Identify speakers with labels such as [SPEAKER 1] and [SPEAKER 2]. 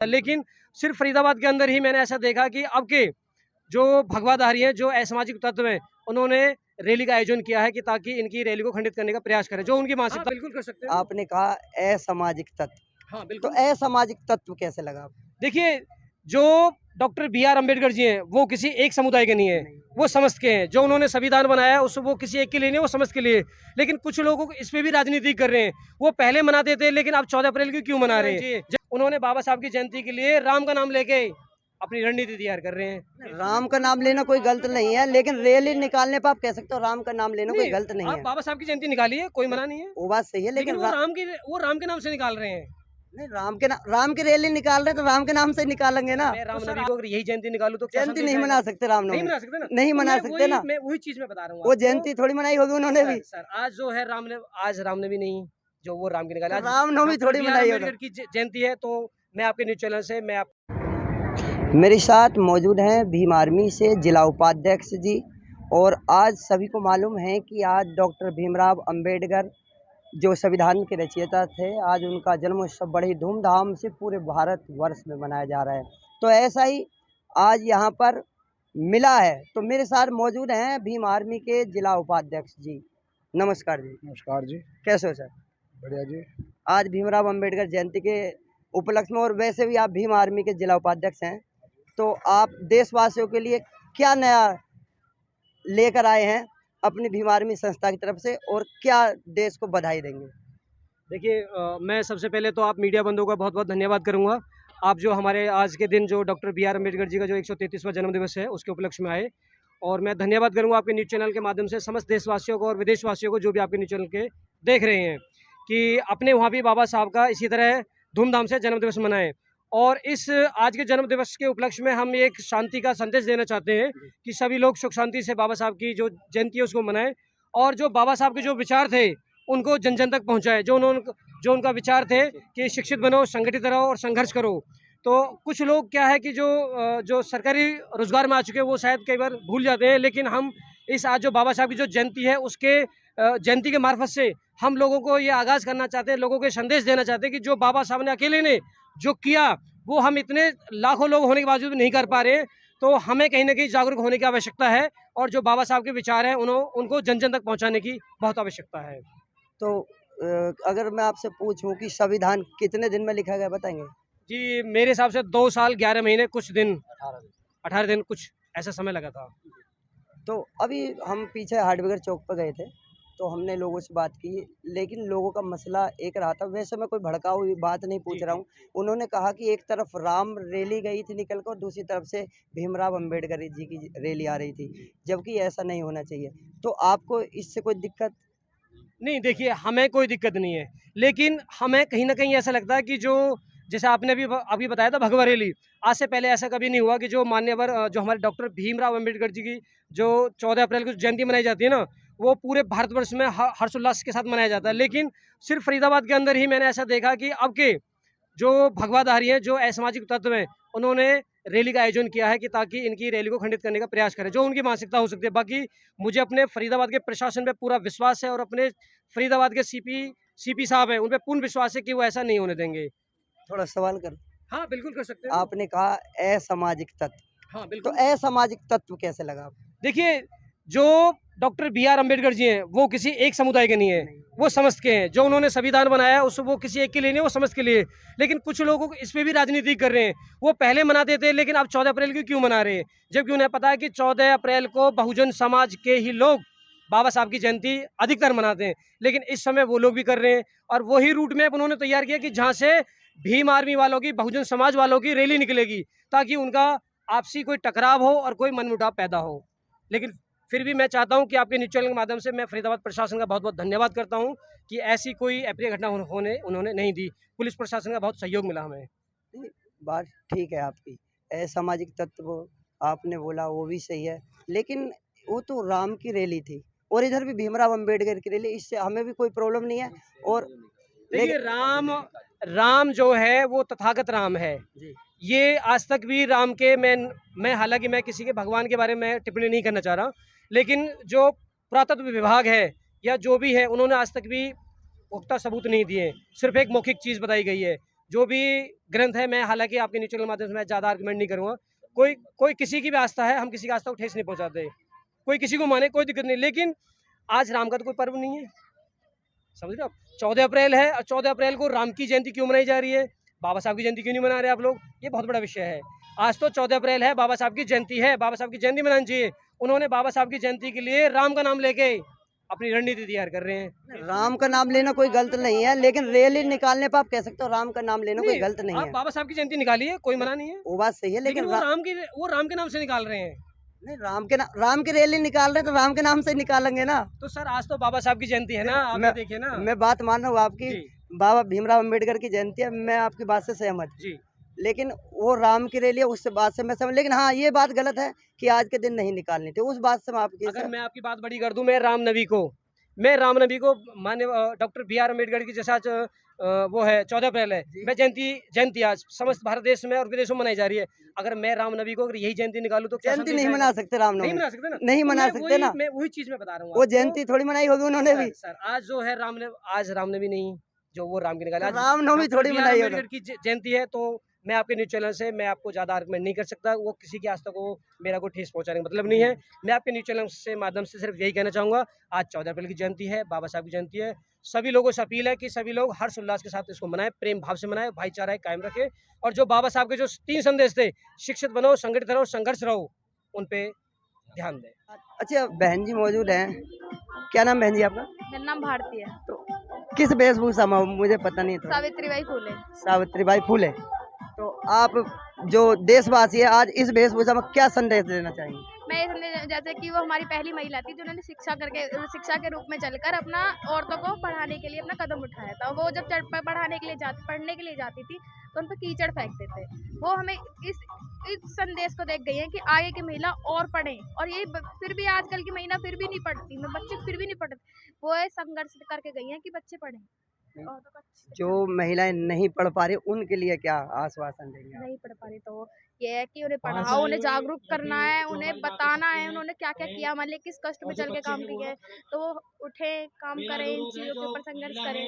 [SPEAKER 1] लेकिन सिर्फ फरीदाबाद के अंदर ही मैंने ऐसा देखा कि अब के जो भगवाधारी हैं, जो असामाजिक तत्व हैं, उन्होंने रैली का आयोजन किया है कि ताकि इनकी रैली को खंडित करने का प्रयास करें, जो उनकी मानसिकता। बिल्कुल कर सकते हैं।
[SPEAKER 2] आपने कहा असामाजिक तत्व,
[SPEAKER 1] हाँ
[SPEAKER 2] तो
[SPEAKER 1] बिल्कुल।
[SPEAKER 2] असामाजिक तत्व कैसे लगा आपको?
[SPEAKER 1] देखिए, जो डॉक्टर B.R. अम्बेडकर जी हैं, वो किसी एक समुदाय के नहीं है, वो समस्त के हैं। जो उन्होंने संविधान बनाया है, उस वो किसी एक के लिए नहीं, वो समस्त के लिए। लेकिन कुछ लोगों को इस पे भी राजनीति कर रहे हैं। वो पहले मनाते थे, लेकिन अब 14 अप्रैल की क्यों मना रहे हैं? उन्होंने बाबा साहब की जयंती के लिए राम का नाम लेके अपनी रणनीति तैयार कर रहे हैं।
[SPEAKER 2] राम का नाम लेना कोई गलत नहीं है, लेकिन रैली निकालने पर आप कह सकते हो राम का नाम लेना कोई गलत नहीं
[SPEAKER 1] आप
[SPEAKER 2] है।
[SPEAKER 1] बाबा साहब की जयंती निकालिए, कोई मना नहीं है।
[SPEAKER 2] वो बात सही है,
[SPEAKER 1] लेकिन
[SPEAKER 2] लेकिन
[SPEAKER 1] वो राम के नाम से निकाल रहे हैं।
[SPEAKER 2] नहीं, राम की रैली निकाल रहे तो राम के नाम से निकालेंगे ना।
[SPEAKER 1] मैं रामनवमी को अगर यही जयंती निकालूं तो क्या
[SPEAKER 2] जयंती
[SPEAKER 1] संदेश
[SPEAKER 2] नहीं
[SPEAKER 1] आएगा?
[SPEAKER 2] मना सकते
[SPEAKER 1] नहीं
[SPEAKER 2] रामनवमी,
[SPEAKER 1] मना सकते ना।
[SPEAKER 2] नहीं
[SPEAKER 1] तो
[SPEAKER 2] मना सकते ना।
[SPEAKER 1] मैं वही चीज में बता रहा हूँ
[SPEAKER 2] वो
[SPEAKER 1] आपको।
[SPEAKER 2] जयंती थोड़ी मनाई होगी उन्होंने भी।
[SPEAKER 1] सर आज जो है आज रामनवमी नहीं, जो वो राम की निकाले,
[SPEAKER 2] तो
[SPEAKER 1] आज
[SPEAKER 2] रामनवमी
[SPEAKER 1] डॉक्टर
[SPEAKER 2] थोड़ी
[SPEAKER 1] B.R.
[SPEAKER 2] मनाई होगी।
[SPEAKER 1] अम्बेडकर की जयंती है। तो मैं आपके न्यूज चैनल से मैं आप
[SPEAKER 2] मेरे साथ मौजूद हैं भीम आर्मी से जिला उपाध्यक्ष जी, और आज सभी को मालूम है कि आज डॉक्टर भीमराव अंबेडकर जो संविधान के रचयिता थे, आज उनका जन्मोत्सव बड़ी धूमधाम से पूरे भारत वर्ष में मनाया जा रहा है। तो ऐसा ही आज यहाँ पर मिला है। तो मेरे साथ मौजूद हैं भीम आर्मी के जिला उपाध्यक्ष जी। नमस्कार जी।
[SPEAKER 3] नमस्कार जी।
[SPEAKER 2] कैसे हो सर?
[SPEAKER 3] बढ़िया जी।
[SPEAKER 2] आज भीमराव अंबेडकर जयंती के उपलक्ष्य में, और वैसे भी आप भीम आर्मी के जिला उपाध्यक्ष हैं, तो आप देशवासियों के लिए क्या नया लेकर आए हैं अपनी भीम आर्मी संस्था की तरफ से, और क्या देश को बधाई देंगे?
[SPEAKER 1] देखिए, मैं सबसे पहले तो आप मीडिया बंधुओं का बहुत बहुत धन्यवाद करूंगा। आप जो हमारे आज के दिन जो डॉक्टर B.R. अम्बेडकर जी का जो 133वां जन्म दिवस है, उसके उपलक्ष्य में आए। और मैं धन्यवाद करूंगा आपके न्यूज़ चैनल के माध्यम से समस्त देशवासियों को और विदेशवासियों को, जो भी आपके न्यूज़ चैनल के देख रहे हैं, कि अपने वहाँ भी बाबा साहब का इसी तरह धूमधाम से जन्म दिवस मनाएं। और इस आज के जन्म दिवस के उपलक्ष्य में हम एक शांति का संदेश देना चाहते हैं कि सभी लोग सुख शांति से बाबा साहब की जो जयंती है उसको मनाएं, और जो बाबा साहब के जो विचार थे उनको जन जन तक पहुँचाएं। जो उनका विचार थे कि शिक्षित बनो, संगठित रहो और संघर्ष करो। तो कुछ लोग क्या है कि जो सरकारी रोजगार में आ चुके हैं, वो शायद कई बार भूल जाते हैं। लेकिन हम इस आज जो बाबा साहब की जो जयंती है, उसके जयंती के मार्फत से हम लोगों को ये आगाज़ करना चाहते हैं, लोगों को संदेश देना चाहते हैं कि जो बाबा साहब ने अकेले ने जो किया, वो हम इतने लाखों लोग होने के बावजूद नहीं कर पा रहे। तो हमें कहीं ना कहीं जागरूक होने की आवश्यकता है, और जो बाबा साहब के विचार हैं उनको जन जन तक पहुँचाने की बहुत आवश्यकता है।
[SPEAKER 2] तो अगर मैं आपसे पूछूं कि संविधान कितने दिन में लिखा गया, बताएंगे?
[SPEAKER 1] जी, मेरे हिसाब से 2 साल 11 महीने कुछ दिन, 18 दिन कुछ ऐसा समय लगा था।
[SPEAKER 2] तो अभी हम पीछे हार्डवेयर चौक पर गए थे, तो हमने लोगों से बात की, लेकिन लोगों का मसला एक रहा था। वैसे मैं कोई भड़काऊ हुई बात नहीं पूछ रहा हूँ। उन्होंने कहा कि एक तरफ राम रैली गई थी निकल कर, दूसरी तरफ से भीमराव अंबेडकर जी की रैली आ रही थी, जबकि ऐसा नहीं होना चाहिए। तो आपको इससे कोई दिक्कत?
[SPEAKER 1] नहीं, देखिए, हमें कोई दिक्कत नहीं है, लेकिन हमें कहीं न कहीं ऐसा लगता है कि जो जैसे आपने अभी बताया था भगवा रैली, आज से पहले ऐसा कभी नहीं हुआ कि जो मान्यवर जो हमारे डॉक्टर भीमराव अम्बेडकर जी की जो 14 अप्रैल को जयंती मनाई जाती है ना, वो पूरे भारतवर्ष में हर्षोल्लास के साथ मनाया जाता है। लेकिन सिर्फ फरीदाबाद के अंदर ही मैंने ऐसा देखा कि अब के जो भगवाधारी हैं, जो असामाजिक तत्व हैं, उन्होंने रैली का आयोजन किया है कि ताकि इनकी रैली को खंडित करने का प्रयास करें, जो उनकी मानसिकता हो सकती है। बाकी मुझे अपने फरीदाबाद के प्रशासन पे पूरा विश्वास है, और अपने फरीदाबाद के सीपी साहब हैं, उन पे पूर्ण विश्वास है कि वो ऐसा नहीं होने देंगे।
[SPEAKER 2] थोड़ा सवाल कर।
[SPEAKER 1] हाँ, बिल्कुल कर सकते हैं।
[SPEAKER 2] आपने कहा असामाजिक तत्व,
[SPEAKER 1] हाँ,
[SPEAKER 2] तो
[SPEAKER 1] बिल्कुल।
[SPEAKER 2] असामाजिक तत्व कैसे लगा आपको?
[SPEAKER 1] देखिए, जो डॉक्टर B.R. अम्बेडकर जी हैं, वो किसी एक समुदाय के नहीं है, वो समस्त के हैं। जो उन्होंने संविधान बनाया है, वो किसी एक के लिए नहीं, वो समस्त के लिए। लेकिन कुछ लोगों को इस पे भी राजनीति कर रहे हैं। वो पहले मनाते थे, लेकिन अब 14 अप्रैल की क्यों मना रहे हैं? जबकि उन्हें पता है कि 14 अप्रैल को बहुजन समाज के ही लोग बाबा साहब की जयंती अधिकतर मनाते हैं। लेकिन इस समय वो लोग भी कर रहे हैं, और वही रूट मैप उन्होंने तैयार किया कि जहाँ से भीम आर्मी वालों की, बहुजन समाज वालों की रैली निकलेगी, ताकि उनका आपसी कोई टकराव हो और कोई मनमुटाव पैदा हो। लेकिन फिर भी मैं चाहता हूं कि आपके न्यूज़ चैनल के माध्यम से मैं फरीदाबाद प्रशासन का बहुत बहुत धन्यवाद करता हूं कि ऐसी कोई अप्रिय घटना होने उन्होंने नहीं दी। पुलिस प्रशासन का बहुत सहयोग मिला हमें।
[SPEAKER 2] नहीं, बात ठीक है आपकी। असामाजिक तत्व आपने बोला, वो भी सही है, लेकिन वो तो राम की रैली थी, और इधर भी भीमराव अंबेडकर की रैली, इससे हमें भी कोई प्रॉब्लम नहीं है। और
[SPEAKER 1] देखिए, राम जो है वो तथागत राम है।
[SPEAKER 2] जी,
[SPEAKER 1] ये आज तक भी राम के मैं हालांकि मैं किसी के भगवान के बारे में टिप्पणी नहीं करना चाह रहा, लेकिन जो पुरातत्व विभाग है या जो भी है, उन्होंने आज तक भी पुख्ता सबूत नहीं दिए। सिर्फ एक मौखिक चीज़ बताई गई है। जो भी ग्रंथ है, मैं हालांकि आपके न्यूज़ चैनल के माध्यम से मैं ज़्यादा आर्गुमेंट नहीं करूँगा। कोई कोई किसी की भी आस्था है, हम किसी की आस्था को ठेस नहीं पहुँचाते। कोई किसी को माने, कोई दिक्कत नहीं, लेकिन आज राम का तो कोई पर्व नहीं है, समझ रहे हो आप? 14 अप्रैल है और 14 अप्रैल को राम की जयंती क्यों मनाई जा रही है? बाबा साहब की जयंती क्यों नहीं मना रहे आप लोग? ये बहुत बड़ा विषय है। आज तो 14 अप्रैल है, बाबा साहब की जयंती है, बाबा साहब की जयंती मनानी चाहिए। उन्होंने बाबा साहब की जयंती के लिए राम का नाम लेके अपनी रणनीति तैयार कर रहे हैं।
[SPEAKER 2] राम का नाम लेना कोई गलत नहीं है, लेकिन रैली निकालने पर आप कह सकते हो राम का नाम लेना कोई
[SPEAKER 1] नहीं,
[SPEAKER 2] गलत नहीं
[SPEAKER 1] आप
[SPEAKER 2] है।
[SPEAKER 1] बाबा साहब की जयंती निकालिए, कोई मना नहीं है,
[SPEAKER 2] वो बात सही है,
[SPEAKER 1] लेकिन
[SPEAKER 2] लेकिन
[SPEAKER 1] वो राम के नाम से निकाल रहे हैं।
[SPEAKER 2] नहीं, राम की रैली निकाल रहे हैं तो राम के नाम से निकालेंगे ना।
[SPEAKER 1] तो सर आज तो बाबा साहब की जयंती है ना, आप
[SPEAKER 2] मैं-
[SPEAKER 1] देखिए ना।
[SPEAKER 2] मैं बात मान रहा हूँ आपकी,
[SPEAKER 1] जी।
[SPEAKER 2] बाबा भीमराव अम्बेडकर की जयंती है, मैं आपकी बात से सहमत।
[SPEAKER 1] जी।
[SPEAKER 2] लेकिन वो राम की रैली है, उस बात से मैं समझ, लेकिन हाँ ये बात गलत है कि आज के दिन नहीं निकालनी थी, उस बात से मैं आपकी
[SPEAKER 1] अगर मैं आपकी बात बड़ी कर दूं, मैं राम नबी को मान्य डॉक्टर बी आर अम्बेडकर की जैसा वो है 14 अप्रैल है, मैं जयंती आज समस्त भारत देश में और विदेशों में मनाई जा रही है। अगर मैं राम नबी को अगर यही जयंती निकालूं तो क्या
[SPEAKER 2] जयंती
[SPEAKER 1] संदेश
[SPEAKER 2] नहीं
[SPEAKER 1] आएगा?
[SPEAKER 2] मना सकते,
[SPEAKER 1] नहीं
[SPEAKER 2] रामनवमी
[SPEAKER 1] मना सकते ना,
[SPEAKER 2] नहीं
[SPEAKER 1] तो
[SPEAKER 2] मना सकते ना।
[SPEAKER 1] मैं वही चीज में बता रहा हूँ
[SPEAKER 2] वो
[SPEAKER 1] आपको।
[SPEAKER 2] जयंती थोड़ी मनाई होगी उन्होंने भी।
[SPEAKER 1] सर आज जो है आज रामनवमी नहीं, जो वो राम की निकाले, आज
[SPEAKER 2] रामनवमी
[SPEAKER 1] डॉक्टर
[SPEAKER 2] थोड़ी
[SPEAKER 1] बी आर
[SPEAKER 2] मनाई होगी।
[SPEAKER 1] अम्बेडकर की जयंती है। तो मैं आपके न्यूज़ चैनल से मैं आपको ज़्यादा आर्गुमेंट नहीं कर सकता, वो किसी की आस्था को मेरा कोई ठेस पहुंचाने का मतलब नहीं है। मैं आपके न्यूज़ चैनल से माध्यम से सिर्फ यही कहना चाहूँगा, आज 14 अप्रैल की जयंती है, बाबा साहब की जयंती है। सभी लोगों से अपील है कि सभी लोग हर्ष उल्लास के साथ इसको मनाएं, प्रेम भाव से मनाएं, भाईचारा कायम रखें, और जो बाबा साहब के जो 3 संदेश थे, शिक्षित बनो, संगठित रहो, संघर्ष रहो, उन पे ध्यान दें।
[SPEAKER 2] अच्छा बहन जी मौजूद हैं, क्या नाम बहन जी आपका?
[SPEAKER 3] मेरा नाम भारती है।
[SPEAKER 2] तो किस वेशभूषा में हो? मुझे पता नहीं था।
[SPEAKER 3] सावित्रीबाई फुले।
[SPEAKER 2] सावित्रीबाई फुले। तो आप जो देशवासी है आज इस वेशभूषा में क्या संदेश देना चाहेंगे?
[SPEAKER 3] मैं इसमें जैसे कि वो हमारी पहली महिला थी जिन्होंने शिक्षा के रूप में चलकर अपना औरतों को पढ़ाने के लिए अपना कदम उठाया था। वो जब पढ़ने के लिए जाती थी तो उन पर कीचड़ फेंकते थे। वो हमें इस संदेश को देख गई है कि आगे की महिला और पढ़ें, और ये फिर भी आजकल की महिला फिर भी नहीं पढ़ती, बच्चे फिर भी नहीं पढ़ते। वो संघर्ष करके गई है कि बच्चे पढ़ें।
[SPEAKER 2] जो महिलाएं नहीं पढ़ पा रही उनके लिए क्या आश्वासन देंगे?
[SPEAKER 3] नहीं पढ़ पा रही तो ये है कि उन्हें पढ़ाओ, उन्हें जागरूक करना है, उन्हें बताना है उन्होंने क्या क्या किया, मान ली किस कष्ट में चल के काम किए, तो वो उठे, काम करें, इन चीज़ों के ऊपर संघर्ष करें।